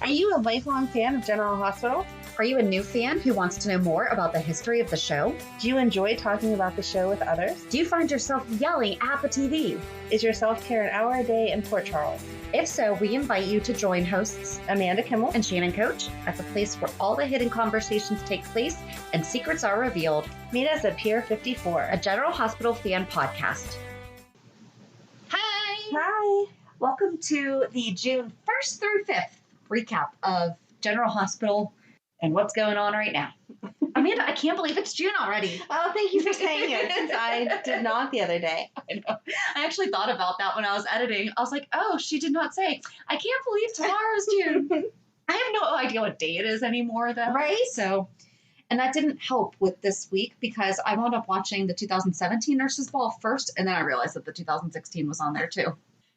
Are you a lifelong fan of General Hospital? Are you a new fan who wants to know more about the history of the show? Do you enjoy talking about the show with others? Do you find yourself yelling at the TV? Is your self-care an hour a day in Port Charles? If so, we invite you to join hosts Amanda Kimmel and Shannon Coach at the place where all the hidden conversations take place and secrets are revealed. Meet us at Pier 54, a General Hospital fan podcast. Hi! Hi! Welcome to the June 1st through 5th recap of General Hospital and what's going on right now. Amanda, I can't believe it's June already. Oh, thank you for saying it, since I did not the other day. I know. I actually thought about that when I was editing. I was like, oh, she did not say. I can't believe tomorrow's June. I have no idea what day it is anymore, though. Right? So, and that didn't help with this week because I wound up watching the 2017 Nurses Ball first, and then I realized that the 2016 was on there, too.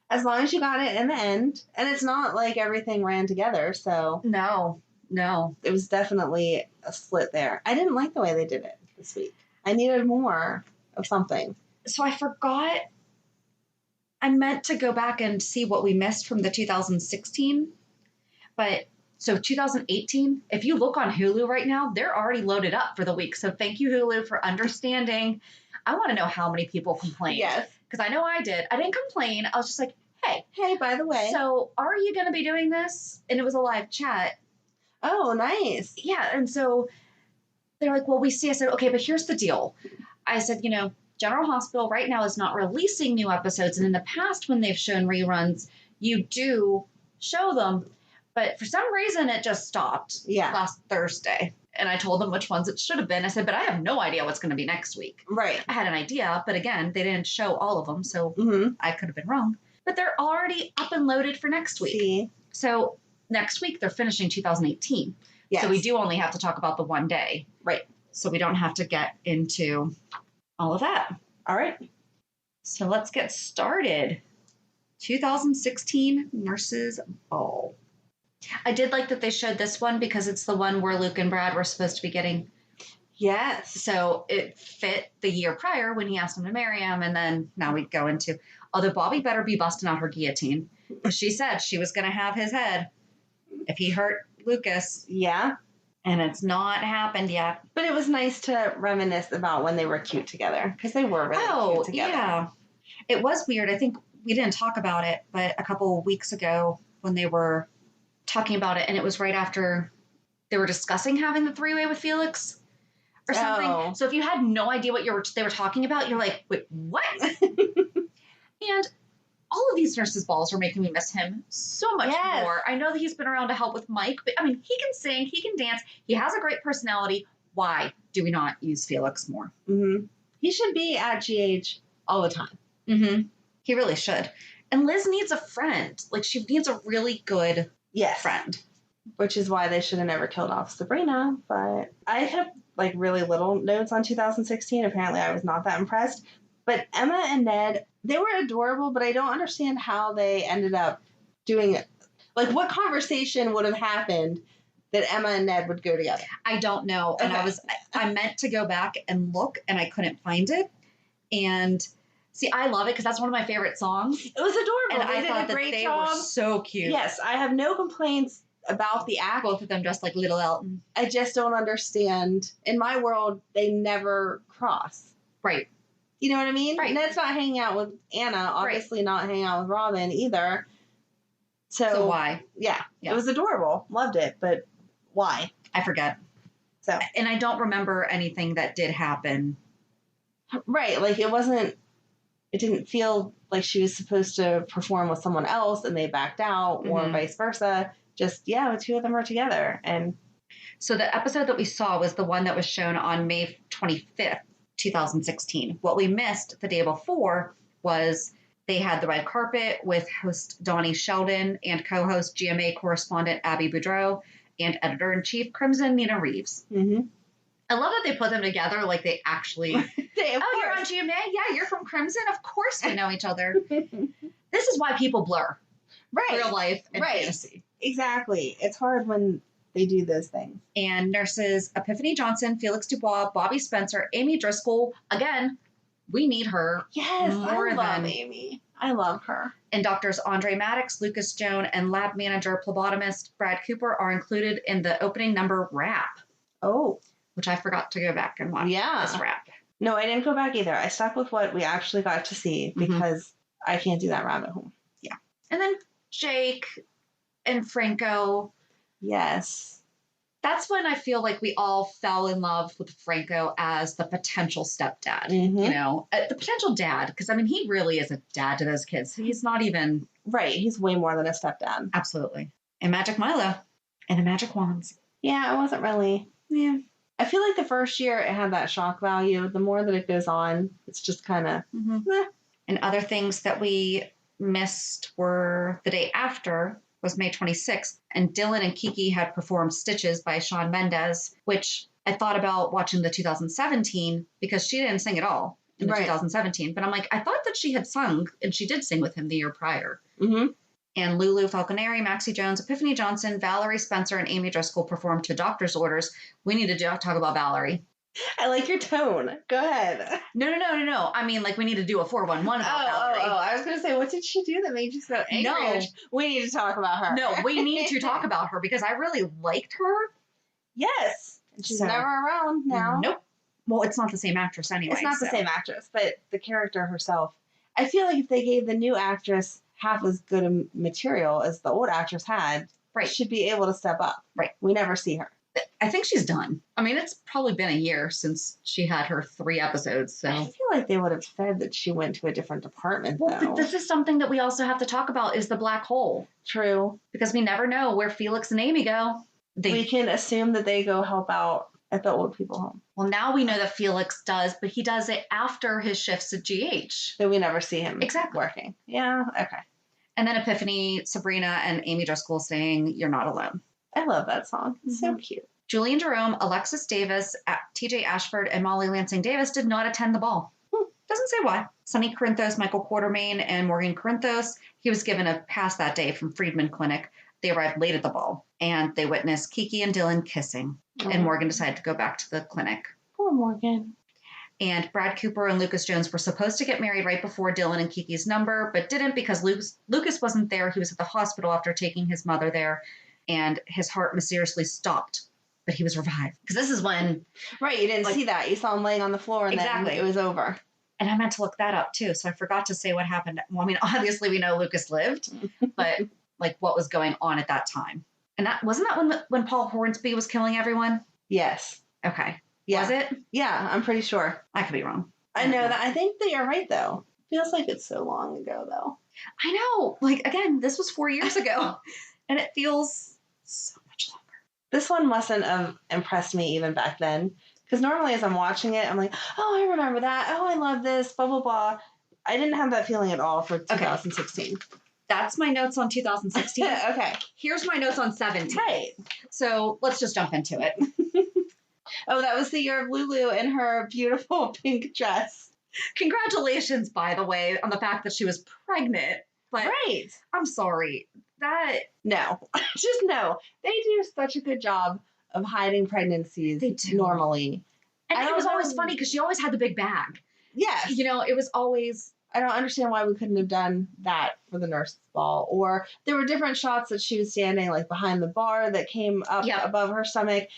As long as you got it in the end. And it's not like everything ran together, so. No. It was definitely a split there. I didn't like the way they did it this week. I needed more of something. So I forgot. I meant to go back and see what we missed from the 2016. But so 2018, if you look on Hulu right now, they're already loaded up for the week. So thank you, Hulu, for understanding. I want to know how many people complained. Yes. Because I know I did. I didn't complain. I was just like, hey, by the way. So are you going to be doing this? And it was a live chat. Oh, nice. Yeah. And so they're like, well, we see. I said, okay, but here's the deal. I said, General Hospital right now is not releasing new episodes. And in the past, when they've shown reruns, you do show them. But for some reason, it just stopped last Thursday. And I told them which ones it should have been. I said, but I have no idea what's going to be next week. Right. I had an idea, but again, they didn't show all of them. So I could have been wrong. But they're already up and loaded for next week. See? So next week, they're finishing 2018. Yes. So we do only have to talk about the one day. Right. So we don't have to get into all of that. All right. So let's get started. 2016 Nurses Ball. I did like that they showed this one because it's the one where Luke and Brad were supposed to be getting. Yes. So it fit the year prior when he asked him to marry him. And then now we go into, although Bobby better be busting out her guillotine. She said she was going to have his head if he hurt Lucas. Yeah. And it's not happened yet. But it was nice to reminisce about when they were cute together. Because they were really cute together. Yeah. It was weird. I think we didn't talk about it, but a couple of weeks ago when they were talking about it, and it was right after they were discussing having the three-way with Felix or something. Oh. So if you had no idea what they were talking about, you're like, wait, what? And all of these Nurses Balls are making me miss him so much more. I know that he's been around to help with Mike, but I mean, he can sing, he can dance, he has a great personality. Why do we not use Felix more? Mm-hmm. He should be at GH all the time. Mm-hmm. He really should. And Liz needs a friend. Like, she needs a really good friend. Which is why they should have never killed off Sabrina. But I have, really little notes on 2016. Apparently, I was not that impressed. But Emma and Ned, they were adorable, but I don't understand how they ended up doing it. Like, what conversation would have happened that Emma and Ned would go together? I don't know. Okay. And I meant to go back and look, and I couldn't find it. And see, I love it because that's one of my favorite songs. It was adorable. And I thought that they were so cute. Yes, I have no complaints about the act. Both of them dressed like Little Elton. I just don't understand. In my world, they never cross. Right. You know what I mean? Right. Ned's not hanging out with Anna, obviously not hanging out with Robin either. So why? Yeah, it was adorable. Loved it, but why? I forget. So, and I don't remember anything that did happen. Right, it didn't feel like she was supposed to perform with someone else and they backed out or vice versa. Just, the two of them are together. And so the episode that we saw was the one that was shown on May 25th, 2016. What we missed the day before was they had the red carpet with host Donnie Sheldon and co-host GMA correspondent Abby Boudreau and editor-in-chief Crimson Nina Reeves. Mm-hmm. I love that they put them together like they actually... you're on GMA? Yeah, you're from Crimson? Of course we know each other. This is why people blur. Real life and fantasy. Exactly. It's hard when they do those things. And nurses Epiphany Johnson, Felix Dubois, Bobby Spencer, Amy Driscoll. Again, we need her. Yes, more I love than Amy. I love her. And doctors Andre Maddox, Lucas Jones, and lab manager phlebotomist Brad Cooper are included in the opening number rap. Oh. Which I forgot to go back and watch this rap. No, I didn't go back either. I stuck with what we actually got to see because I can't do that rap at home. Yeah. And then Jake and Franco. Yes. That's when I feel like we all fell in love with Franco as the potential stepdad, you know, the potential dad. Because, I mean, he really is a dad to those kids. He's not even... Right. He's way more than a stepdad. Absolutely. And Magic Milo. And the Magic Wands. Yeah, it wasn't really... Yeah. I feel like the first year it had that shock value. The more that it goes on, it's just kind of... And other things that we missed were the day after... was May 26th, and Dylan and Kiki had performed Stitches by Shawn Mendes, which I thought about watching the 2017 because she didn't sing at all in the 2017. But I'm like, I thought that she had sung, and she did sing with him the year prior. And Lulu Falconeri, Maxie Jones, Epiphany Johnson, Valerie Spencer, and Amy Driscoll performed to Doctor's Orders. We need to talk about Valerie. I like your tone. Go ahead. No. I mean, like, we need to do a 411 about Valerie. I was going to say, what did she do that made you so angry? No. We need to talk about her. No, we need to talk about her because I really liked her. Yes. She's never around now. Nope. Well, it's not the same actress anyway. It's not the same actress, but the character herself. I feel like if they gave the new actress half as good a material as the old actress had, should be able to step up. Right. We never see her. I think she's done. I mean, it's probably been a year since she had her 3 episodes. So I feel like they would have said that she went to a different department. Well, though. This is something that we also have to talk about is the black hole. True. Because we never know where Felix and Amy go. We can assume that they go help out at the old people home. Well, now we know that Felix does, but he does it after his shifts at GH. So we never see him working. Yeah, okay. And then Epiphany, Sabrina, and Amy Driscoll saying, "You're not alone." I love that song. It's so cute. Julian Jerome, Alexis Davis, TJ Ashford, and Molly Lansing Davis did not attend the ball. Doesn't say why. Sonny Corinthos, Michael Quartermain, and Morgan Corinthos, he was given a pass that day from Friedman Clinic. They arrived late at the ball, and they witnessed Kiki and Dylan kissing. And Morgan decided to go back to the clinic. Poor Morgan. And Brad Cooper and Lucas Jones were supposed to get married right before Dylan and Kiki's number, but didn't because Lucas wasn't there. He was at the hospital after taking his mother there, and his heart mysteriously stopped. But he was revived. Because this is when... Right, you didn't see that. You saw him laying on the floor and then it was over. And I meant to look that up too, so I forgot to say what happened. Well, I mean, obviously we know Lucas lived, but like what was going on at that time. And that wasn't that when Paul Hornsby was killing everyone? Yes. Okay. Yeah. Was it? Yeah, I'm pretty sure. I could be wrong. I know that. I think that you're right, though. Feels like it's so long ago, though. I know. Like, again, this was 4 years ago. And it feels so much longer. This one mustn't have impressed me even back then. Because normally as I'm watching it, I'm like, oh, I remember that. Oh, I love this, blah, blah, blah. I didn't have that feeling at all for 2016. Okay. That's my notes on 2016. Okay. Here's my notes on 17. Right. So let's just jump into it. Oh, that was the year of Lulu in her beautiful pink dress. Congratulations, by the way, on the fact that she was pregnant. But right. I'm sorry. No. Just no. They do such a good job of hiding pregnancies normally. And it was always funny because she always had the big bag. Yes. You know, it was always... I don't understand why we couldn't have done that for the nurse's ball. Or there were different shots that she was standing like behind the bar that came up above her stomach.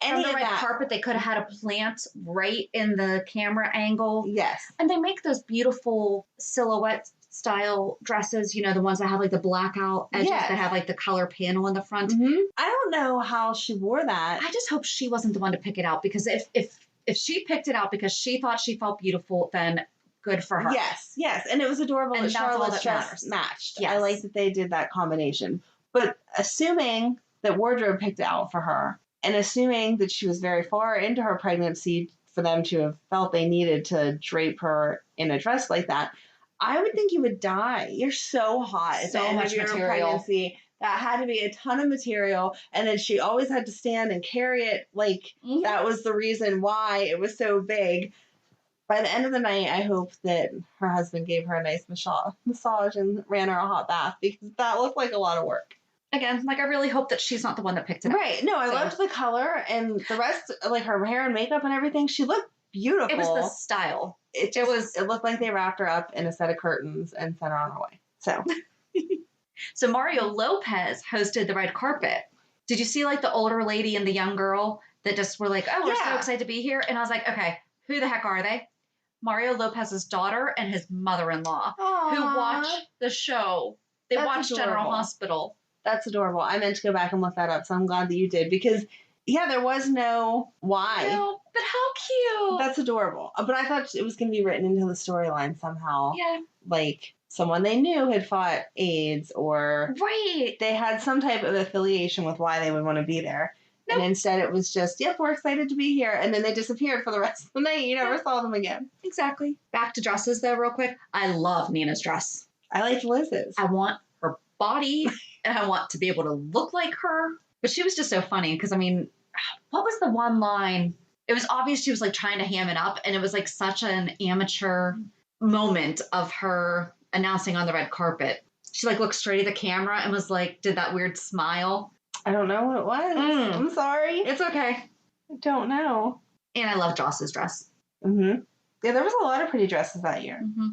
On the red carpet, they could have had a plant right in the camera angle. Yes. And they make those beautiful silhouette style dresses, you know, the ones that have like the blackout edges that have like the color panel in the front. Mm-hmm. I don't know how she wore that. I just hope she wasn't the one to pick it out, because if she picked it out because she thought she felt beautiful, then good for her. Yes. And it was adorable that Charlotte's dress matched. Yes. I like that they did that combination. But assuming that wardrobe picked it out for her, and assuming that she was very far into her pregnancy for them to have felt they needed to drape her in a dress like that, I would think you would die. You're so hot. So much material. Pregnancy. That had to be a ton of material. And then she always had to stand and carry it like that was the reason why it was so big. By the end of the night, I hope that her husband gave her a nice massage and ran her a hot bath, because that looked like a lot of work. Again, like, I really hope that she's not the one that picked it up. Right. No, I loved the color and the rest, like her hair and makeup and everything. She looked beautiful. It was the style. It looked like they wrapped her up in a set of curtains and sent her on her way. So Mario Lopez hosted the red carpet. Did you see like the older lady and the young girl that just were like, oh, we're so excited to be here? And I was like, okay, who the heck are they? Mario Lopez's daughter and his mother-in-law who watched the show. They watched General Hospital. That's adorable. I meant to go back and look that up, so I'm glad that you did because, there was no why. No, but how cute. That's adorable. But I thought it was going to be written into the storyline somehow. Yeah. Like someone they knew had fought AIDS or they had some type of affiliation with why they would want to be there. Nope. And instead it was just, we're excited to be here. And then they disappeared for the rest of the night. You never saw them again. Exactly. Back to dresses though, real quick. I love Nina's dress. I liked Liz's. I want her body and I want to be able to look like her. But she was just so funny because, I mean, what was the one line? It was obvious she was like trying to ham it up. And it was like such an amateur moment of her announcing on the red carpet. She like looked straight at the camera and was like, did that weird smile. I don't know what it was. I'm sorry. It's okay. I don't know. And I love Joss's dress. Mm-hmm. Yeah, there was a lot of pretty dresses that year. Mm-hmm.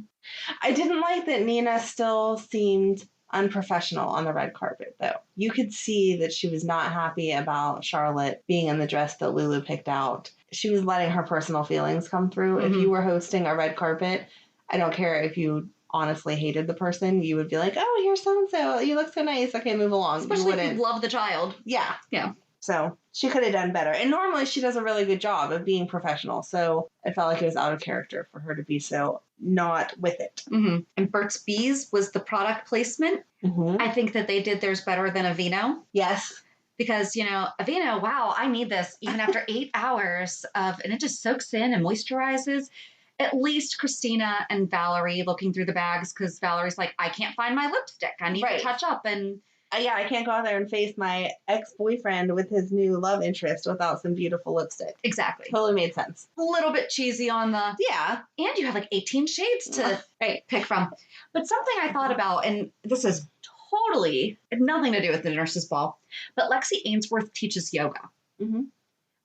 I didn't like that Nina still seemed unprofessional on the red carpet, though. You could see that she was not happy about Charlotte being in the dress that Lulu picked out. She was letting her personal feelings come through. Mm-hmm. If you were hosting a red carpet, I don't care if you honestly hated the person, you would be like, oh, here's so-and-so. You look so nice. Okay, move along. Especially if you love the child. Yeah. Yeah. So she could have done better. And normally she does a really good job of being professional. So I felt like it was out of character for her to be so not with it. Mm-hmm. And Burt's Bees was the product placement. Mm-hmm. I think that they did theirs better than Aveeno. Yes. Because, Aveeno, wow, I need this even after 8 hours and it just soaks in and moisturizes. At least Christina and Valerie looking through the bags because Valerie's like, I can't find my lipstick. I need to touch up. And I can't go out there and face my ex-boyfriend with his new love interest without some beautiful lipstick. Exactly. Totally made sense. A little bit cheesy on the... Yeah. And you have like 18 shades to pick from. But something I thought about, and this is totally nothing to do with the nurse's ball, but Lexi Ainsworth teaches yoga. Mm-hmm.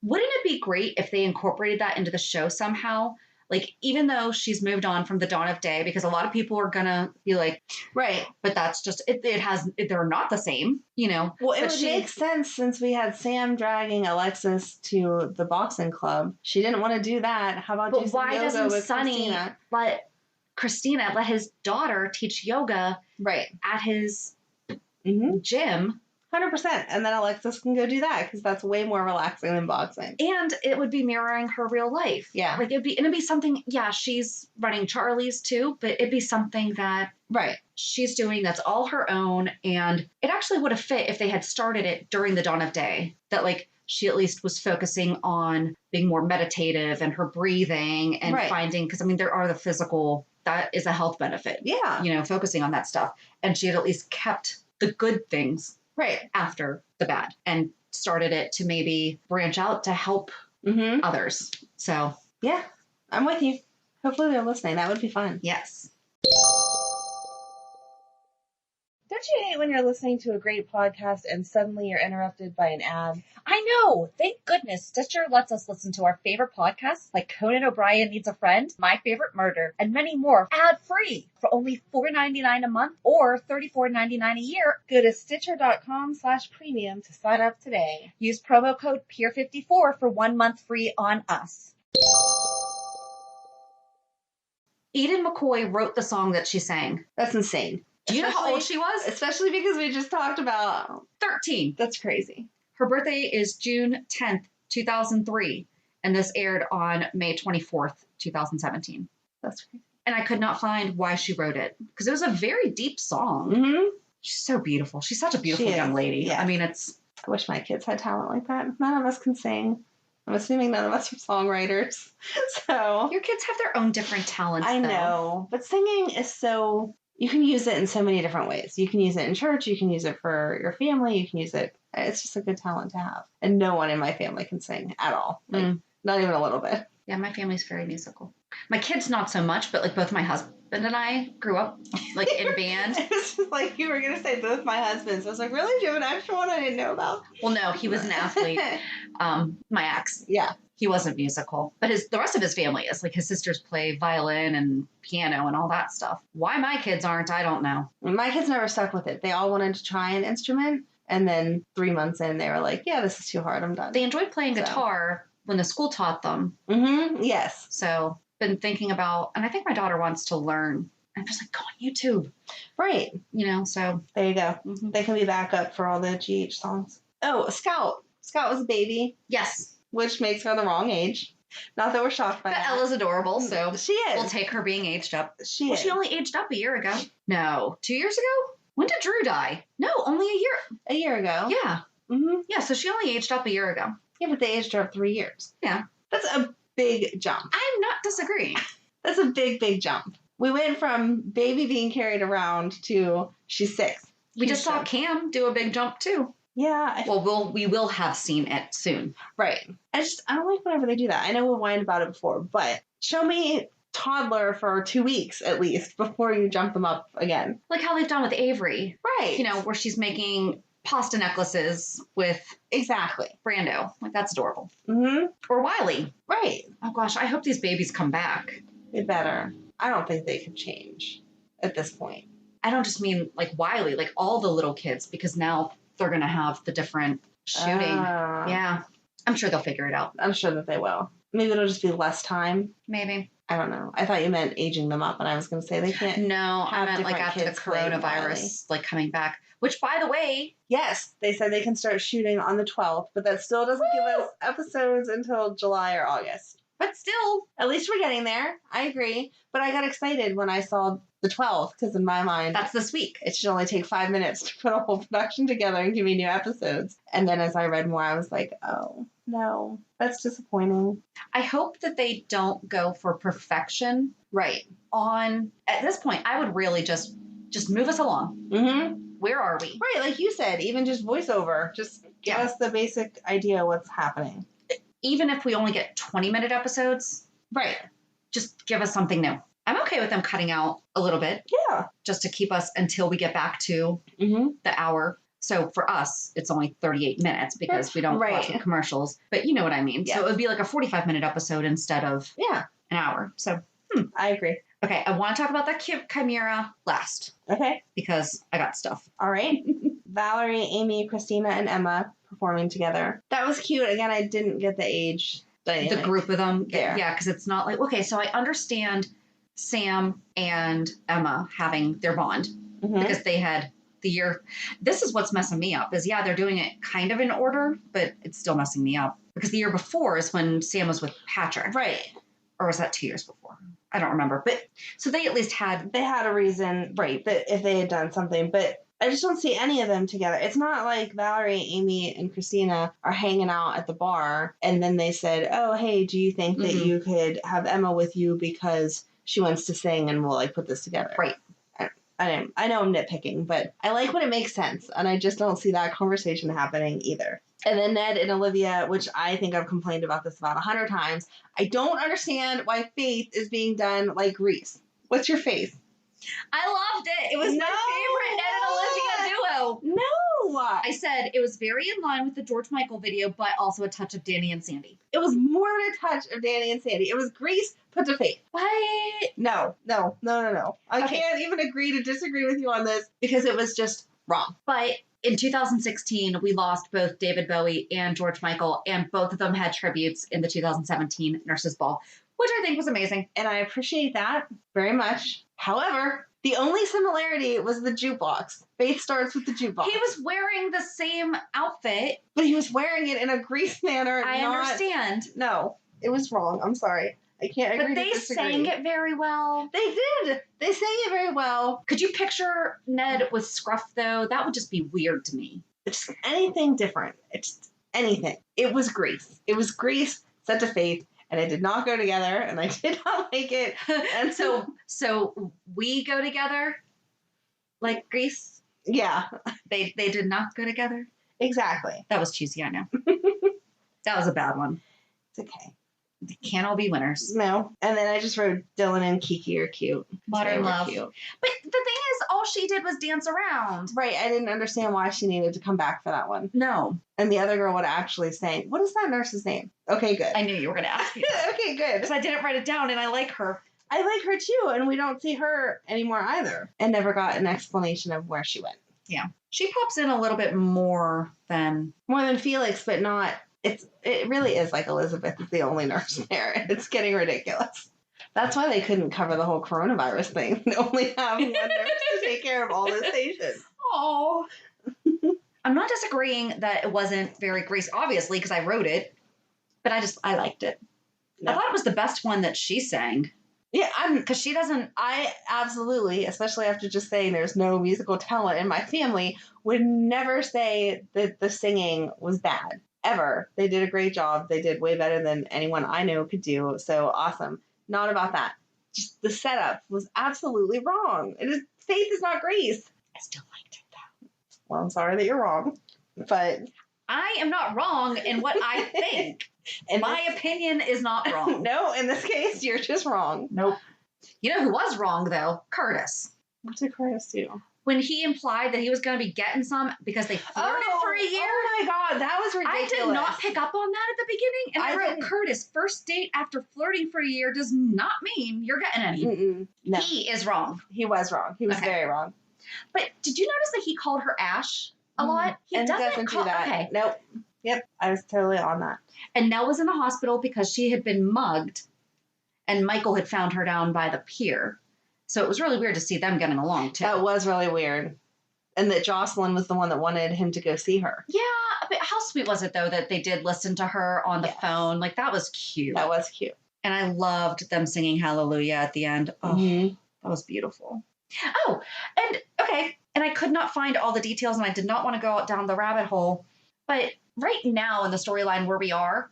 Wouldn't it be great if they incorporated that into the show somehow? Like, even though she's moved on from the dawn of day, because a lot of people are going to be like, right, but that's just, they're not the same, Well, it would make sense since we had Sam dragging Alexis to the boxing club. She didn't want to do that. How about do some yoga with Christina? But why doesn't Sonny let his daughter teach yoga at his gym? 100%. And then Alexis can go do that because that's way more relaxing than boxing. And it would be mirroring her real life. Yeah. Like it'd be something, she's running Charlie's too, but it'd be something that she's doing that's all her own. And it actually would have fit if they had started it during the dawn of day. That like she at least was focusing on being more meditative and her breathing and finding, because there are the physical, that is a health benefit. Yeah. Focusing on that stuff. And she had at least kept the good things after the bad and started it to maybe branch out to help others. So, yeah, I'm with you. Hopefully they're listening. That would be fun. Yes. Don't you hate when you're listening to a great podcast and suddenly you're interrupted by an ad? I know! Thank goodness Stitcher lets us listen to our favorite podcasts like Conan O'Brien Needs a Friend, My Favorite Murder, and many more ad-free for only $4.99 a month or $34.99 a year. Go to Stitcher.com/premium to sign up today. Use promo code PEER54 for 1 month free on us. Eden McCoy wrote the song that she sang. That's insane. Do you know how old she was? Especially because we just talked about 13. That's crazy. Her birthday is June 10th, 2003, and this aired on May 24th, 2017. That's crazy. And I could not find why she wrote it because it was a very deep song. Mm-hmm. She's so beautiful. She's such a beautiful young lady. Yeah. I wish my kids had talent like that. None of us can sing. I'm assuming none of us are songwriters. So your kids have their own different talents. I know, but singing is so... You can use it in so many different ways. You can use it in church. You can use it for your family. You can use it. It's just a good talent to have. And no one in my family can sing at all. Not even a little bit. Yeah, my family's very musical. My kids, not so much, but both my husband and I grew up in band. It was just like you were going to say both my husbands. I was like, really? Do you have an extra one I didn't know about? Well, no, he was an athlete. My ex. Yeah. He wasn't musical, but the rest of his family is. Like his sisters play violin and piano and all that stuff. Why my kids aren't, I don't know. My kids never stuck with it. They all wanted to try an instrument, and then 3 months in, they were like, yeah, this is too hard. I'm done. They enjoyed playing guitar when the school taught them. Mm-hmm. Yes. So been thinking about, and I think my daughter wants to learn. I'm just like, go on YouTube. Right. You know, so. There you go. Mm-hmm. They can be backup for all the GH songs. Oh, Scout. Scout was a baby. Yes. Which makes her the wrong age. Not that we're shocked by that. Ella's adorable, so she is. We'll take her being aged up. She only aged up a year ago. No, 2 years ago? When did Drew die? No, only a year. A year ago. Yeah. Mm-hmm. Yeah, so she only aged up a year ago. Yeah, but they aged her up 3 years. Yeah. That's a big jump. I'm not disagreeing. That's a big, big jump. We went from baby being carried around to she's 6. We just saw Cam do a big jump too. Yeah. Well, we will have seen it soon. Right. I don't like whenever they do that. I know we whined about it before, but show me toddler for 2 weeks at least before you jump them up again. Like how they've done with Avery. Right. You know, where she's making pasta necklaces with exactly Brando. Like that's adorable. Mm-hmm. Or Wiley. Right. Oh gosh, I hope these babies come back. They better. I don't think they could change at this point. I don't just mean like Wiley, like all the little kids, because now they're going to have the different shooting. Yeah. I'm sure they'll figure it out. I'm sure that they will. Maybe it'll just be less time. Maybe. I don't know. I thought you meant aging them up, and I was going to say they can't. No, I meant like after the coronavirus, like coming back. Which, by the way, yes, they said they can start shooting on the 12th, but that still doesn't give us episodes until July or August. But still, at least we're getting there. I agree. But I got excited when I saw the 12th, because in my mind, that's this week. It should only take 5 minutes to put a whole production together and give me new episodes. And then as I read more, I was like, oh, no, that's disappointing. I hope that they don't go for perfection. Right. At this point, I would really just move us along. Mm-hmm. Where are we? Right, like you said, even just voiceover. Just give us the basic idea of what's happening. Even if we only get 20-minute episodes. Right. Just give us something new. I'm okay with them cutting out a little bit. Yeah. Just to keep us until we get back to the hour. So for us, it's only 38 minutes because we don't watch the commercials. But you know what I mean. Yes. So it would be like a 45-minute episode instead of an hour. So I agree. Okay, I want to talk about that Chimera last. Okay. Because I got stuff. All right. Valerie, Amy, Christina, and Emma performing together. That was cute. Again, I didn't get the age dynamic. The group of them. There. Yeah, because it's not like, okay, so I understand Sam and Emma having their bond because they had the year. This is what's messing me up is, they're doing it kind of in order, but it's still messing me up because the year before is when Sam was with Patrick. Right. Or was that 2 years before? I don't remember. But so they at least had. They had a reason. Right. That if they had done something, but I just don't see any of them together. It's not like Valerie, Amy, and Christina are hanging out at the bar and then they said, oh, hey, do you think that you could have Emma with you because she wants to sing and we'll like put this together? Right. I know I'm nitpicking, but I like when it makes sense. And I just don't see that conversation happening either. And then Ned and Olivia, which I think I've complained about this about 100 times. I don't understand why Faith is being done like Grease. What's your face? I loved it. It was my favorite Ned and Olivia duo. No. I said it was very in line with the George Michael video, but also a touch of Danny and Sandy. It was more than a touch of Danny and Sandy. It was Grease put to Faith. What? No. I can't even agree to disagree with you on this because it was just wrong. But in 2016, we lost both David Bowie and George Michael, and both of them had tributes in the 2017 Nurses Ball, which I think was amazing. And I appreciate that very much. However, the only similarity was the jukebox. Faith starts with the jukebox. He was wearing the same outfit. But he was wearing it in a Grease manner. I understand. No, it was wrong. I'm sorry. I can't agree to disagree. But they sang it very well. They did. They sang it very well. Could you picture Ned with scruff, though? That would just be weird to me. It's anything different. It's anything. It was Grease. It was Grease set to Faith. And it did not go together, and I did not like it. And so we go together like Grease? Yeah. They did not go together? Exactly. That was cheesy, I know. That was a bad one. It's okay. They can't all be winners. No. And then I just wrote Dylan and Kiki are cute. Modern love. Cute. But the thing is, all she did was dance around. Right. I didn't understand why she needed to come back for that one. No. And the other girl would actually say, what is that nurse's name? Okay, good. I knew you were going to ask me that. Okay, good. Because I didn't write it down, and I like her. I like her too, and we don't see her anymore either. And never got an explanation of where she went. Yeah. She pops in a little bit more than Felix, but not. It really is like Elizabeth is the only nurse there, and it's getting ridiculous. That's why they couldn't cover the whole coronavirus thing. They only have one nurse to take care of all those patients. Oh. I'm not disagreeing that it wasn't very Grace, obviously, because I wrote it, but I liked it. No. I thought it was the best one that she sang. Yeah, because she doesn't. I absolutely, especially after just saying there's no musical talent in my family, would never say that the singing was bad. Ever. They did a great job. They did way better than anyone I know could do. So awesome. Not about that. Just the setup was absolutely wrong. Faith is not Grace. I still liked it though. Well, I'm sorry that you're wrong, but I am not wrong in what I think. And my opinion is not wrong. No, in this case, you're just wrong. Nope. You know who was wrong though? Curtis. What did Curtis do? When he implied that he was going to be getting some because they flirted for a year. Oh my God, that was ridiculous. I did not pick up on that at the beginning. And I wrote, Curtis, first date after flirting for a year does not mean you're getting any. No. He is wrong. He was wrong. He was very wrong. But did you notice that he called her Ash a lot? He doesn't do that. Okay. Nope. Yep. I was totally on that. And Nell was in the hospital because she had been mugged and Michael had found her down by the pier. So it was really weird to see them getting along too. That was really weird. And that Jocelyn was the one that wanted him to go see her. Yeah, but how sweet was it though that they did listen to her on the phone? Like that was cute. That was cute. And I loved them singing Hallelujah at the end. Oh, that was beautiful. Oh, and okay. And I could not find all the details and I did not want to go down the rabbit hole. But right now in the storyline where we are,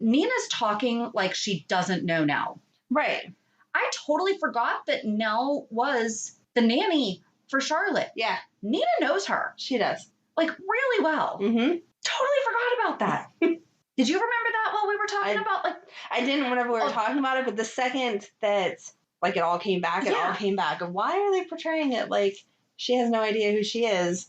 Nina's talking like she doesn't know Nell. Right. I totally forgot that Nell was the nanny for Charlotte. Yeah. Nina knows her. She does. Like really well. Mm-hmm. Totally forgot about that. Did you remember that while we were talking about like? I didn't whenever we were talking about it, but the second that like it all came back, it all came back. And why are they portraying it like she has no idea who she is?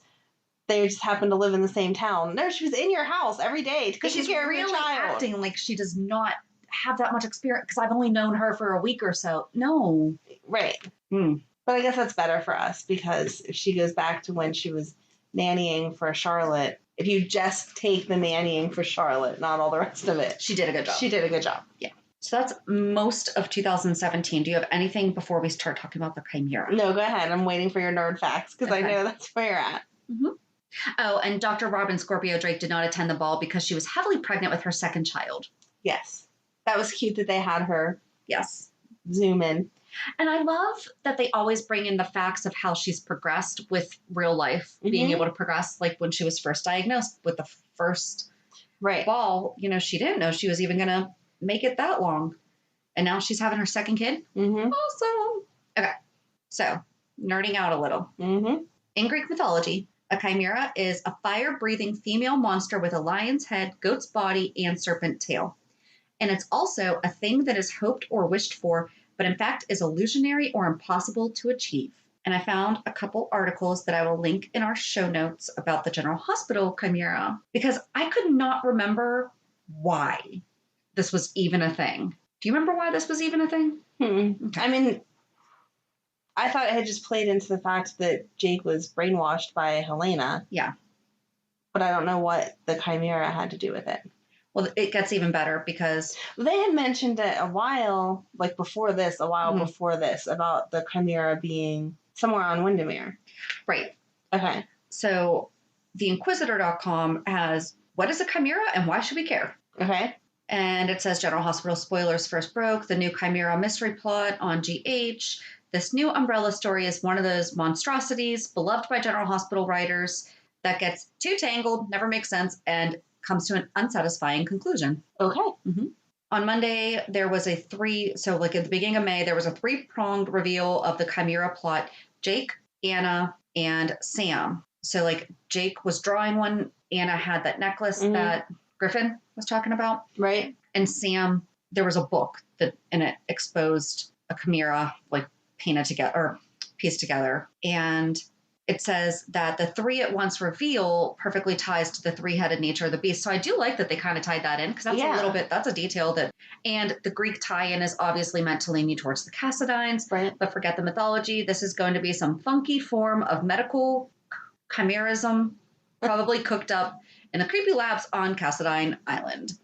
They just happen to live in the same town. No, she was in your house every day to take care of your child. Acting like she does not have that much experience because I've only known her for a week or so. No. Right. But I guess that's better for us because if she goes back to when she was nannying for Charlotte, if you just take the nannying for Charlotte, not all the rest of it. She did a good job. She did a good job. Yeah. So that's most of 2017. Do you have anything before we start talking about the Chimera? No, go ahead. I'm waiting for your nerd facts because I know that's where you're at. Mm-hmm. Oh, and Dr. Robin Scorpio Drake did not attend the ball because she was heavily pregnant with her second child. Yes. That was cute that they had her. Yes. Zoom in. And I love that they always bring in the facts of how she's progressed with real life, being able to progress. Like when she was first diagnosed with the first ball, you know, she didn't know she was even going to make it that long. And now she's having her second kid. Awesome. Okay. So nerding out a little. In Greek mythology, a chimera is a fire-breathing female monster with a lion's head, goat's body, and serpent tail. And it's also a thing that is hoped or wished for, but in fact is illusionary or impossible to achieve. And I found a couple articles that I will link in our show notes about the General Hospital Chimera, because I could not remember why this was even a thing. Do you remember why this was even a thing? Okay. I mean, I thought it had just played into the fact that Jake was brainwashed by Helena. Yeah. But I don't know what the Chimera had to do with it. Well, it gets even better because they had mentioned it a while before this, about the Chimera being somewhere on Windermere. Right. Okay. So theinquisitor.com has, what is a Chimera and why should we care? Okay. And it says General Hospital spoilers first broke, the new Chimera mystery plot on GH. This new umbrella story is one of those monstrosities beloved by General Hospital writers that gets too tangled, never makes sense, and comes to an unsatisfying conclusion. Okay. On Monday, there was at the beginning of May, there was a 3-pronged reveal of the Chimera plot. Jake, Anna, and Sam. So Jake was drawing one. Anna had that necklace that Griffin was talking about. Right. And Sam there was a book and it exposed a chimera like painted together or pieced together. And it says that the 3 at once reveal perfectly ties to the 3-headed nature of the beast. So I do like that they kind of tied that in because that's a detail and the Greek tie-in is obviously meant to lean you towards the Cassidines, Right. but forget the mythology. This is going to be some funky form of medical chimerism, probably cooked up in the creepy labs on Cassidine Island.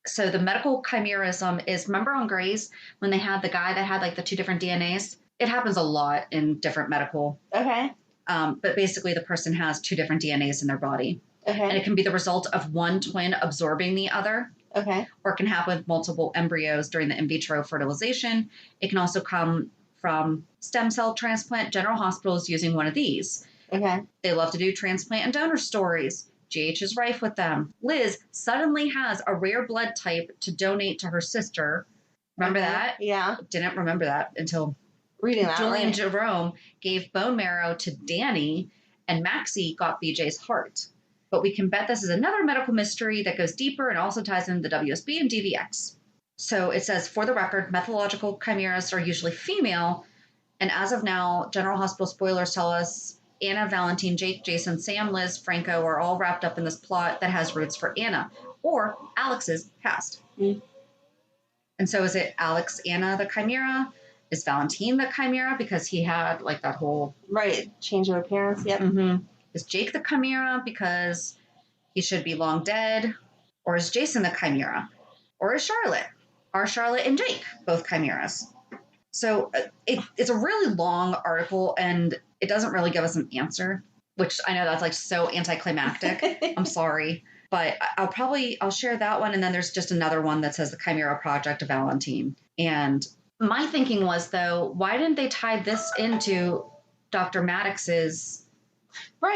So the medical chimerism is, remember on Grey's when they had the guy that had like the 2 different DNAs? It happens a lot in different medical. Okay. But basically the person has 2 different DNAs in their body. Okay. And it can be the result of one twin absorbing the other. Okay. Or it can happen with multiple embryos during the in vitro fertilization. It can also come from stem cell transplant. General Hospital is using one of these. Okay. They love to do transplant and donor stories. GH is rife with them. Liz suddenly has a rare blood type to donate to her sister. Remember that? Yeah. Didn't remember that until Reading that. Julian Right. Jerome gave bone marrow to Danny, and Maxie got BJ's heart. But we can bet this is another medical mystery that goes deeper and also ties into the WSB and DVX. So it says, for the record, methodological chimeras are usually female, and as of now, General Hospital spoilers tell us Anna, Valentin, Jake, Jason, Sam, Liz, Franco are all wrapped up in this plot that has roots for Anna, or Alex's past. Mm. And so is it Alex, Anna, the chimera? Is Valentin the chimera because he had like that whole... Right. Change of appearance. Yep. Mm-hmm. Is Jake the chimera because he should be long dead? Or is Jason the chimera? Or is Charlotte? Are Charlotte and Jake both chimeras? So it's a really long article and it doesn't really give us an answer, which I know that's like so anticlimactic. I'm sorry. But I'll share that one. And then there's just another one that says the Chimera Project of Valentin. And my thinking was, though, why didn't they tie this into Dr. Maddox's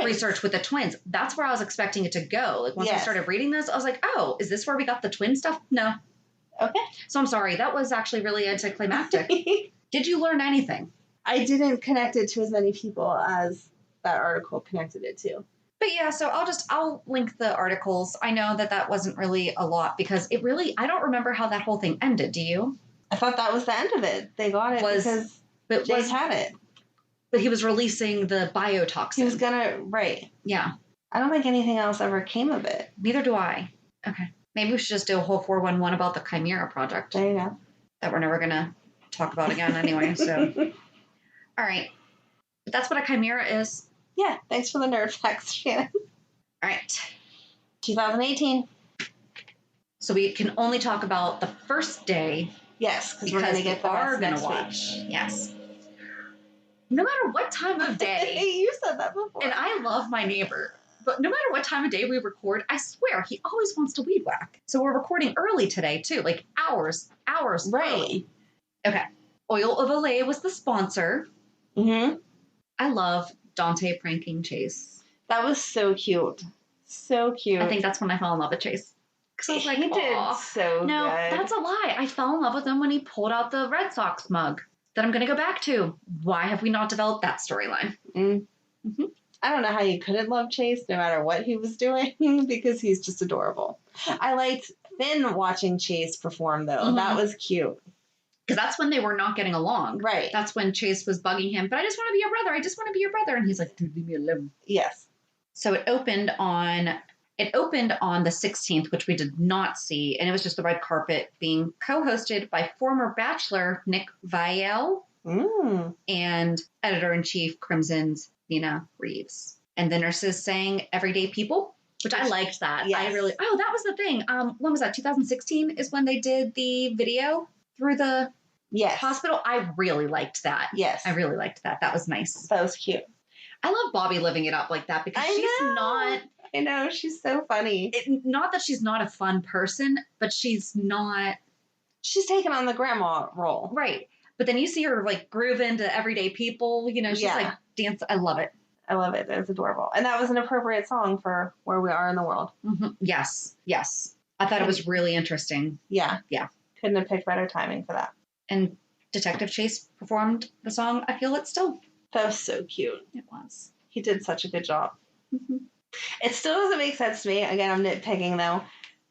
research with the twins? That's where I was expecting it to go. Like once I started reading this, I was like, oh, is this where we got the twin stuff? No. Okay. So I'm sorry. That was actually really anticlimactic. Did you learn anything? I didn't connect it to as many people as that article connected it to. But yeah, so I'll link the articles. I know that wasn't really a lot because I don't remember how that whole thing ended. Do you? I thought that was the end of it. They got it because Jake had it. But he was releasing the biotoxin. He was gonna, right. Yeah. I don't think anything else ever came of it. Neither do I. Okay. Maybe we should just do a whole 411 about the Chimera Project. There you go. That we're never going to talk about again anyway, so. All right. But that's what a chimera is. Yeah. Thanks for the nerd facts, Shannon. All right. 2018. So we can only talk about the first day. Yes, because we're going to get the rest next watch. week. Yes. No matter what time of day. You said that before. And I love my neighbor. But no matter what time of day we record, I swear he always wants to weed whack. So we're recording early today too, like hours right. early. Okay. Oil of Olay was the sponsor. Mm-hmm. I love Dante pranking Chase. That was so cute. So cute. I think that's when I fell in love with Chase. Because I was like, he did so no, good. that's a lie. I fell in love with him when he pulled out the Red Sox mug that I'm going to go back to. Why have we not developed that storyline? Mm-hmm. I don't know how you couldn't love Chase no matter what he was doing because he's just adorable. I liked Finn watching Chase perform though. Mm-hmm. That was cute. Because that's when they were not getting along. Right. That's when Chase was bugging him. But I just want to be your brother. I just want to be your brother. And he's like, dude, leave me alone. Yes. So it opened on the 16th, which we did not see. And it was just the red carpet being co-hosted by former Bachelor Nick Viall and editor-in-chief Crimson's Nina Reeves. And the nurses sang Everyday People, which I liked that. Yes. That was the thing. When was that? 2016 is when they did the video through the hospital. I really liked that. Yes. I really liked that. That was nice. That was cute. I love Bobby living it up like that because I know. She's so funny. Not that she's not a fun person, but she's taking on the grandma role. Right. But then you see her like groove into Everyday People, she's like dance. I love it. I love it. It's adorable. And that was an appropriate song for where we are in the world. Mm-hmm. Yes. Yes. I thought it was really interesting. Yeah. Yeah. Couldn't have picked better timing for that. And Detective Chase performed the song I Feel It Still. That was so cute. It was. He did such a good job. Mm-hmm. It still doesn't make sense to me. Again, I'm nitpicking though.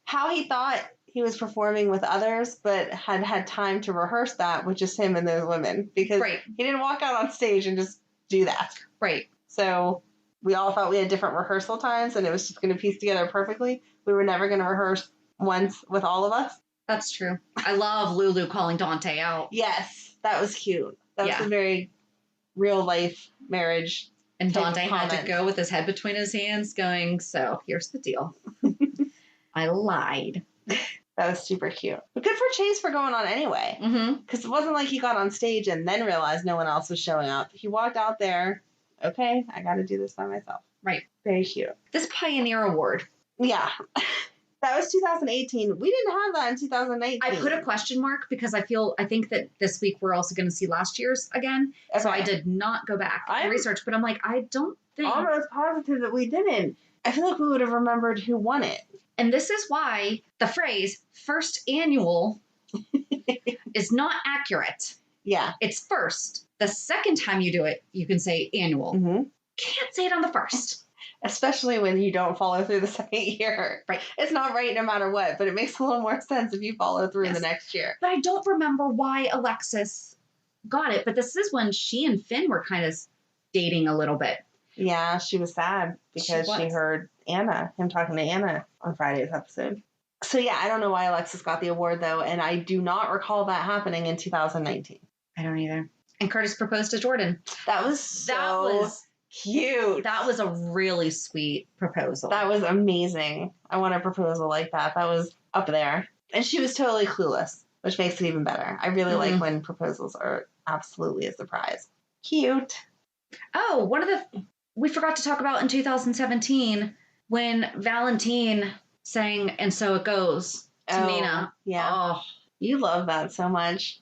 How he thought he was performing with others, but had time to rehearse that with just him and those women because he didn't walk out on stage and just do that. Right. So we all thought we had different rehearsal times and it was just going to piece together perfectly. We were never going to rehearse once with all of us. That's true. I love Lulu calling Dante out. Yes, that was cute. That was a very real life marriage. And Dante had to go with his head between his hands going, so here's the deal. I lied. That was super cute. But good for Chase for going on anyway. Because it wasn't like he got on stage and then realized no one else was showing up. He walked out there, okay, I got to do this by myself. Right. Very cute. This Pioneer Award. Yeah. That was 2018. We didn't have that in 2019. I put a question mark because I think that this week we're also going to see last year's again. Okay. So I did not go back and research, but I'm like, I don't think. Almost positive that we didn't. I feel like we would have remembered who won it. And this is why the phrase first annual is not accurate. Yeah. It's first. The second time you do it, you can say annual. Can't say it on the first. Especially when you don't follow through the second year. Right. It's not right no matter what, but it makes a little more sense if you follow through the next year. But I don't remember why Alexis got it. But this is when she and Finn were kind of dating a little bit. Yeah, she was sad because she heard him talking to Anna on Friday's episode. So yeah, I don't know why Alexis got the award though, and I do not recall that happening in 2019. I don't either. And Curtis proposed to Jordan. That was cute. That was a really sweet proposal. That was amazing. I want a proposal like that. That was up there. And she was totally clueless, which makes it even better. I really like when proposals are absolutely a surprise. Cute. Oh, we forgot to talk about in 2017 when Valentin sang And So It Goes to Nina. Yeah. Oh, you love that so much.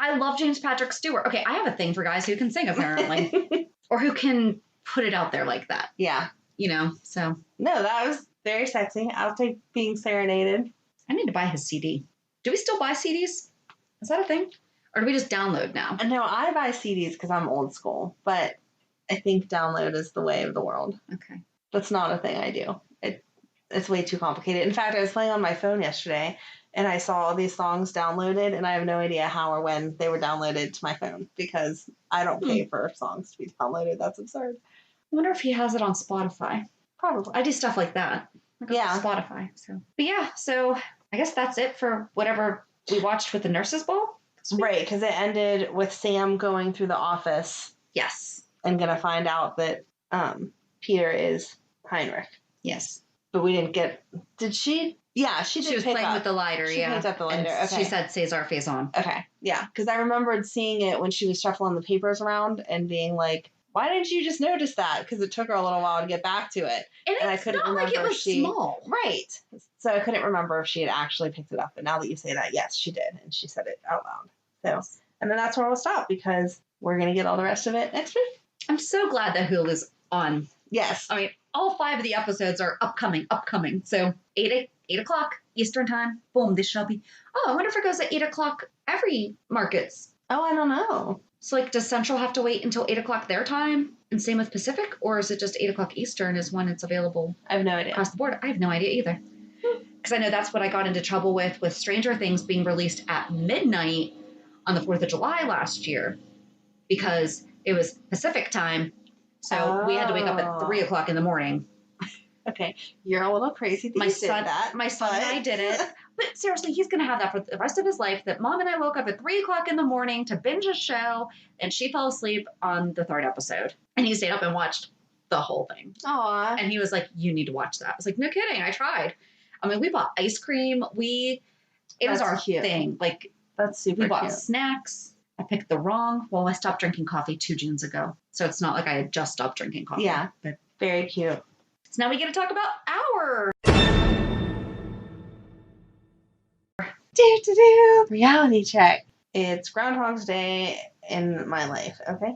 I love James Patrick Stewart. Okay, I have a thing for guys who can sing, apparently. Or who can put it out there like that. Yeah. So. No, that was very sexy. I'll take being serenaded. I need to buy his CD. Do we still buy CDs? Is that a thing? Or do we just download now? No, I buy CDs because I'm old school. But I think download is the way of the world. Okay. That's not a thing I do. It's way too complicated. In fact, I was playing on my phone yesterday, and I saw all these songs downloaded, and I have no idea how or when they were downloaded to my phone because I don't pay for songs to be downloaded. That's absurd. I wonder if he has it on Spotify. Probably. I do stuff like that. Spotify. But yeah, so I guess that's it for whatever we watched with the nurses' ball. Right, because it ended with Sam going through the office. Yes. And going to find out that Peter is Heinrich. Yes. But we didn't get... Did she... Yeah, she did. She was playing with the lighter, She picked up the lighter. And okay. She said Cesar face on. Okay, yeah. Because I remembered seeing it when she was shuffling the papers around and being like, why didn't you just notice that? Because it took her a little while to get back to it. And I couldn't remember like it was small. Right. So I couldn't remember if she had actually picked it up. But now that you say that, yes, she did. And she said it out loud. So, and then that's where we'll stop because we're going to get all the rest of it next week. I'm so glad that Hulu's on. Yes. I mean, all 5 of the episodes are upcoming. So 8 o'clock Eastern time. Boom, this shall be. Oh, I wonder if it goes at 8 o'clock every markets. Oh, I don't know. So like, does Central have to wait until 8 o'clock their time? And same with Pacific? Or is it just 8 o'clock Eastern is when it's available? I have no idea. Across the board? I have no idea either. Because I know that's what I got into trouble with Stranger Things being released at midnight on the 4th of July last year. Because it was Pacific time. So we had to wake up at 3 o'clock in the morning. Okay. You're a little crazy. My son and I did it. But seriously, he's going to have that for the rest of his life, that Mom and I woke up at 3 o'clock in the morning to binge a show, and she fell asleep on the 3rd episode. And he stayed up and watched the whole thing. Aww. And he was like, you need to watch that. I was like, no kidding. I tried. I mean, we bought ice cream. It was our thing. Like, that's super We bought cute. Snacks. I picked I stopped drinking coffee 2 Junes ago. So it's not like I had just stopped drinking coffee. Yeah. But very cute. So now we get to talk about our reality check. It's Groundhog's Day in my life, okay?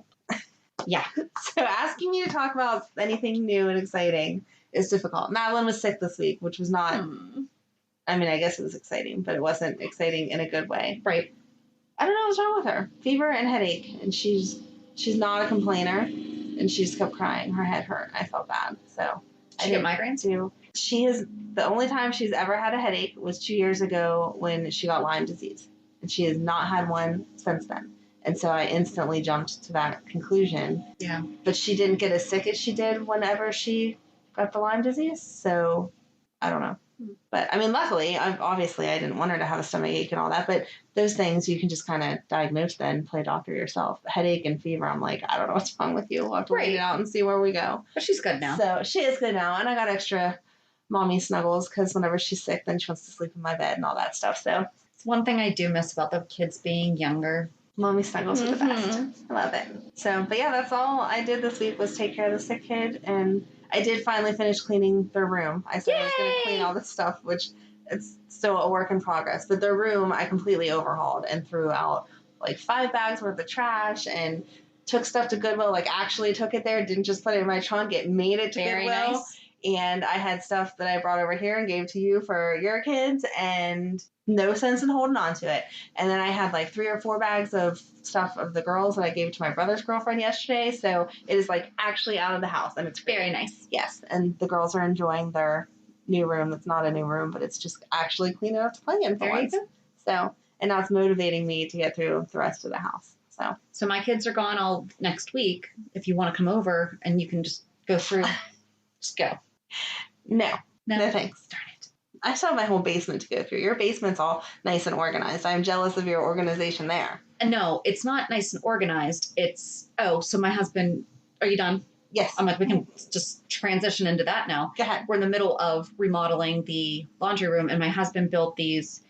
Yeah. So asking me to talk about anything new and exciting is difficult. Madeline was sick this week, which was not, I mean, I guess it was exciting, but it wasn't exciting in a good way. Right. I don't know what's wrong with her. Fever and headache. And she's not a complainer. And she just kept crying. Her head hurt. I felt bad. So Did she get migraines? The only time she's ever had a headache was 2 years ago when she got Lyme disease. And she has not had one since then. And so I instantly jumped to that conclusion. Yeah. But she didn't get as sick as she did whenever she got the Lyme disease. So I don't know. But I mean, luckily, obviously I didn't want her to have a stomach ache and all that. But those things you can just kind of diagnose then, play doctor yourself. Headache and fever, I'm like, I don't know what's wrong with you. We'll have to wait it out and see where we go. But she's good now. So she is good now. And I got extra mommy snuggles because whenever she's sick, then she wants to sleep in my bed and all that stuff. So it's one thing I do miss about the kids being younger. Mommy snuggles are the best. I love it. So, but yeah, that's all I did this week was take care of the sick kid. And I did finally finish cleaning their room. I said I was going to clean all this stuff, which it's still a work in progress. But their room, I completely overhauled and threw out like 5 bags worth of trash and took stuff to Goodwill, like actually took it there, didn't just put it in my trunk, it made it to Very Goodwill. nice. And I had stuff that I brought over here and gave to you for your kids, and no sense in holding on to it. And then I had like 3 or 4 bags of stuff of the girls that I gave to my brother's girlfriend yesterday. So it is like actually out of the house, and it's Very nice. Yes, and the girls are enjoying their new room. That's not a new room, but it's just actually clean enough to play in for once. So, and now it's motivating me to get through the rest of the house. So my kids are gone all next week. If you want to come over and you can just go through, just go. No thanks. Darn it. I still have my whole basement to go through. Your basement's all nice and organized. I'm jealous of your organization there. No, it's not nice and organized. So my husband, are you done? Yes. I'm like, we can just transition into that now. Go ahead. We're in the middle of remodeling the laundry room, and my husband built these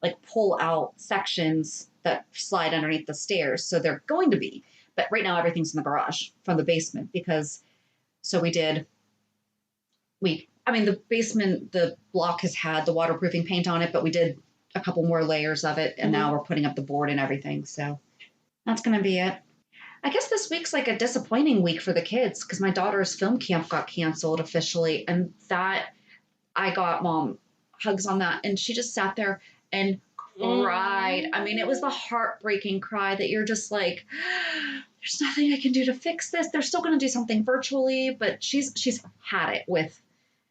like pull out sections that slide underneath the stairs. So they're going to be, but right now everything's in the garage from the basement the basement, the block has had the waterproofing paint on it, but we did a couple more layers of it, and now we're putting up the board and everything. So that's going to be it. I guess this week's like a disappointing week for the kids because my daughter's film camp got canceled officially, and that I got mom hugs on that, and she just sat there and cried. I mean, it was the heartbreaking cry that you're just like, there's nothing I can do to fix this. They're still going to do something virtually, but she's had it with.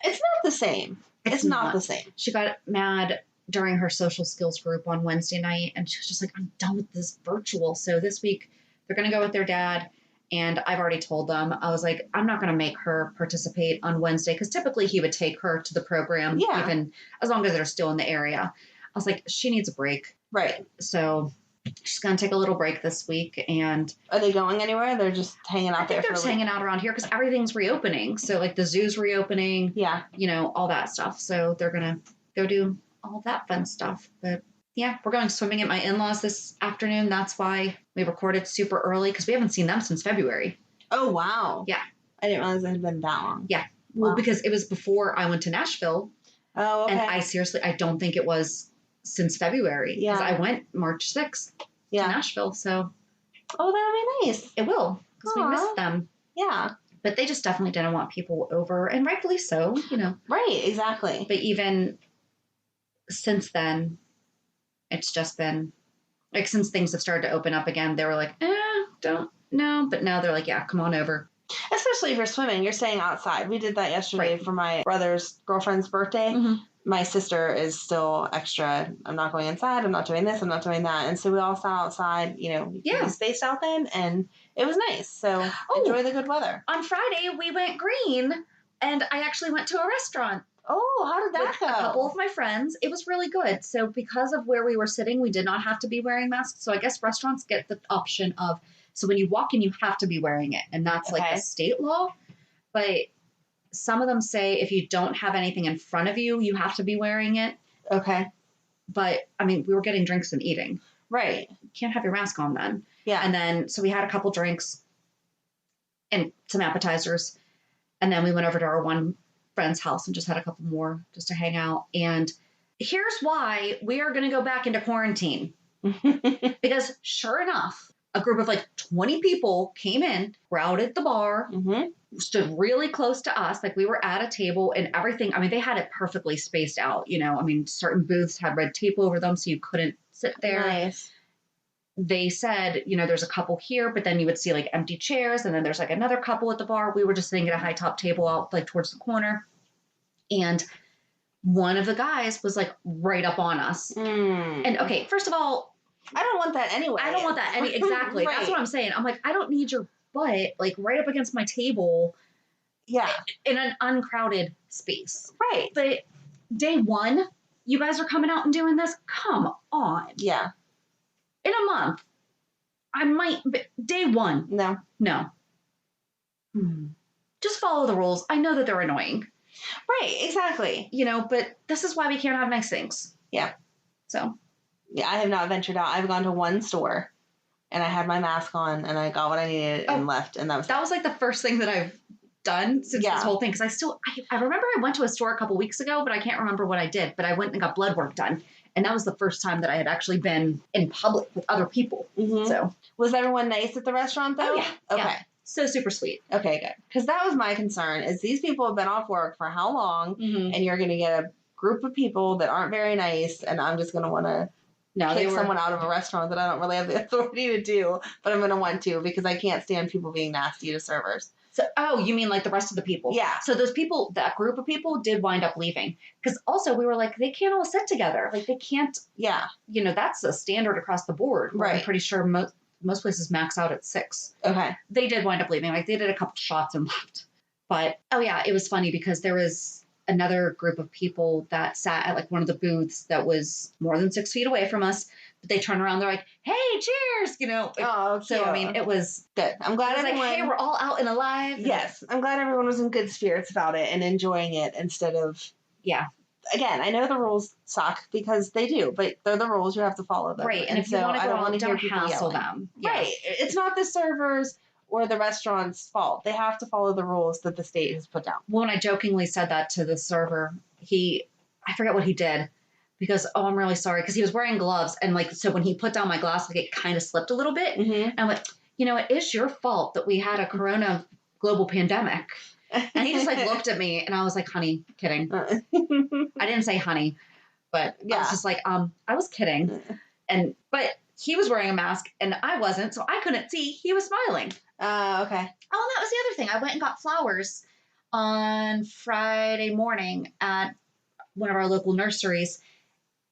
It's not the same. It's not the same. She got mad during her social skills group on Wednesday night, and she was just like, I'm done with this virtual. So this week they're going to go with their dad. And I've already told them, I was like, I'm not going to make her participate on Wednesday because typically he would take her to the program, even as long as they're still in the area. I was like, she needs a break. Right. So she's going to take a little break this week. And are they going anywhere? They're just hanging out there. They're just hanging out around here because everything's reopening. So like the zoo's reopening. Yeah. All that stuff. So they're going to go do all that fun stuff. But yeah, we're going swimming at my in-laws this afternoon. That's why we recorded super early because we haven't seen them since February. Oh, wow. Yeah. I didn't realize it had been that long. Yeah. Well, because it was before I went to Nashville. Oh, okay. And I don't think it was since February. Yeah. Because I went March 6th to Nashville. So. Oh, that'll be nice. It will. Because we missed them. Yeah. But they just definitely didn't want people over. And rightfully so, Right, exactly. But even since then, it's just been, like, since things have started to open up again, they were like, don't know. But now they're like, yeah, come on over. Especially if you're swimming, you're staying outside. We did that yesterday for my brother's girlfriend's birthday. Mm-hmm. My sister is still extra. I'm not going inside. I'm not doing this. I'm not doing that. And so we all sat outside, we spaced out then, and it was nice. So enjoy the good weather. On Friday, we went green, and I actually went to a restaurant. Oh, how did that go? A couple of my friends. It was really good. So because of where we were sitting, we did not have to be wearing masks. So I guess restaurants get the option of, so when you walk in, you have to be wearing it. And that's like the state law. But some of them say if you don't have anything in front of you, you have to be wearing it. Okay. But I mean, we were getting drinks and eating. Right. You can't have your mask on then. Yeah. And then, so we had a couple drinks and some appetizers. And then we went over to our one friend's house and just had a couple more just to hang out. And here's why we are going to go back into quarantine. Because sure enough, a group of like 20 people came in, crowded the bar, stood really close to us. Like we were at a table and everything. I mean, they had it perfectly spaced out, I mean, certain booths had red tape over them so you couldn't sit there. Nice. They said, there's a couple here, but then you would see like empty chairs and then there's like another couple at the bar. We were just sitting at a high top table out like towards the corner. And one of the guys was like right up on us. And okay, first of all, I don't want that anyway. I don't want that exactly. Right. That's what I'm saying. I'm like, I don't need your butt like right up against my table. Yeah. In an uncrowded space. Right. But day one, you guys are coming out and doing this? Come on. Yeah. In a month, I might, but day one. No. Just follow the rules. I know that they're annoying. Right, exactly. You know, but this is why we can't have nice things. Yeah. So. Yeah, I have not ventured out. I've gone to one store and I had my mask on and I got what I needed and left. And that was like the first thing that I've done since this whole thing. Because I remember I went to a store a couple weeks ago, but I can't remember what I did. But I went and got blood work done. And that was the first time that I had actually been in public with other people. Mm-hmm. So. Was everyone nice at the restaurant though? Oh, yeah. Okay. Yeah. So super sweet. Okay, good. Because that was my concern is these people have been off work for how long and you're going to get a group of people that aren't very nice and I'm just going to want to kick someone out of a restaurant that I don't really have the authority to do, but I'm going to want to because I can't stand people being nasty to servers. So, you mean like the rest of the people? Yeah. So those people, that group of people did wind up leaving. Because also we were like, they can't all sit together. Like they can't. Yeah. You know, that's a standard across the board. Right. I'm pretty sure most places max out at 6. Okay. They did wind up leaving. Like they did a couple shots and left. But, it was funny because there was another group of people that sat at like one of the booths that was more than 6 feet away from us. But they turn around, they're like, hey, cheers, you know. Oh, so, I mean, it was good. I'm glad everyone... like, hey, we're all out and alive. Yes. I'm glad everyone was in good spirits about it and enjoying it instead of... Yeah. Again, I know the rules suck because they do, but they're the rules. You have to follow them. Right. And if you want to go out, don't hassle them. Yes. Right. It's not the servers or the restaurant's fault. They have to follow the rules that the state has put down. When I jokingly said that to the server, I forget what he did. Because, I'm really sorry. Because he was wearing gloves. And, like, so when he put down my glass, like, it kind of slipped a little bit. Mm-hmm. And I'm like, it is your fault that we had a corona global pandemic. And he just, like, looked at me. And I was like, honey, kidding. I didn't say honey. But I was just like, I was kidding. But he was wearing a mask. And I wasn't. So I couldn't see. He was smiling. Okay. Oh, and that was the other thing. I went and got flowers on Friday morning at one of our local nurseries.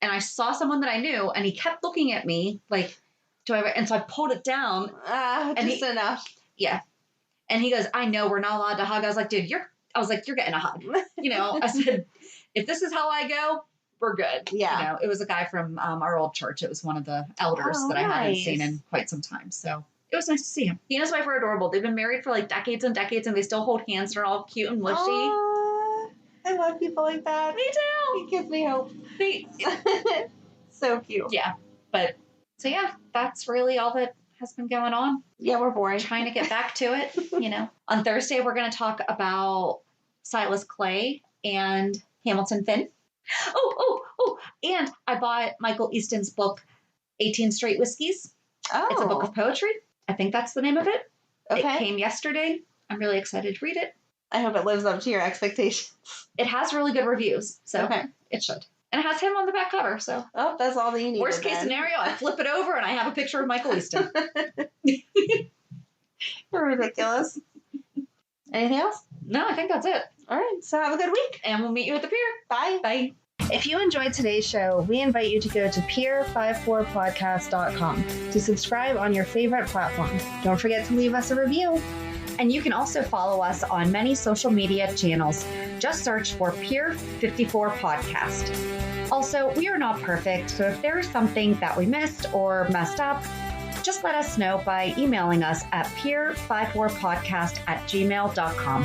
And I saw someone that I knew, and he kept looking at me like, and so I pulled it down. Just enough. Yeah. And he goes, I know we're not allowed to hug. I was like, dude, you're getting a hug. I said, if this is how I go, we're good. Yeah. It was a guy from our old church. It was one of the elders that I hadn't seen in quite some time. So it was nice to see him. He and his wife are adorable. They've been married for like decades and decades, and they still hold hands. They're all cute and mushy. I love people like that. Me too. It gives me hope. So cute. Yeah. But, so yeah, that's really all that has been going on. Yeah, we're boring. Trying to get back to it, On Thursday, we're going to talk about Silas Clay and Hamilton Finn. Oh, and I bought Michael Easton's book, 18 Straight Whiskeys. Oh. It's a book of poetry. I think that's the name of it. Okay. It came yesterday. I'm really excited to read it. I hope it lives up to your expectations. It has really good reviews, so it should. And it has him on the back cover, so. Oh, that's all that you need. Worst case scenario, I flip it over and I have a picture of Michael Easton. You're ridiculous. Anything else? No, I think that's it. All right, so have a good week. And we'll meet you at the pier. Bye. Bye. If you enjoyed today's show, we invite you to go to peer54podcast.com to subscribe on your favorite platform. Don't forget to leave us a review. And you can also follow us on many social media channels. Just search for Peer54 Podcast. Also, we are not perfect, so if there is something that we missed or messed up, just let us know by emailing us at peer54podcast@gmail.com.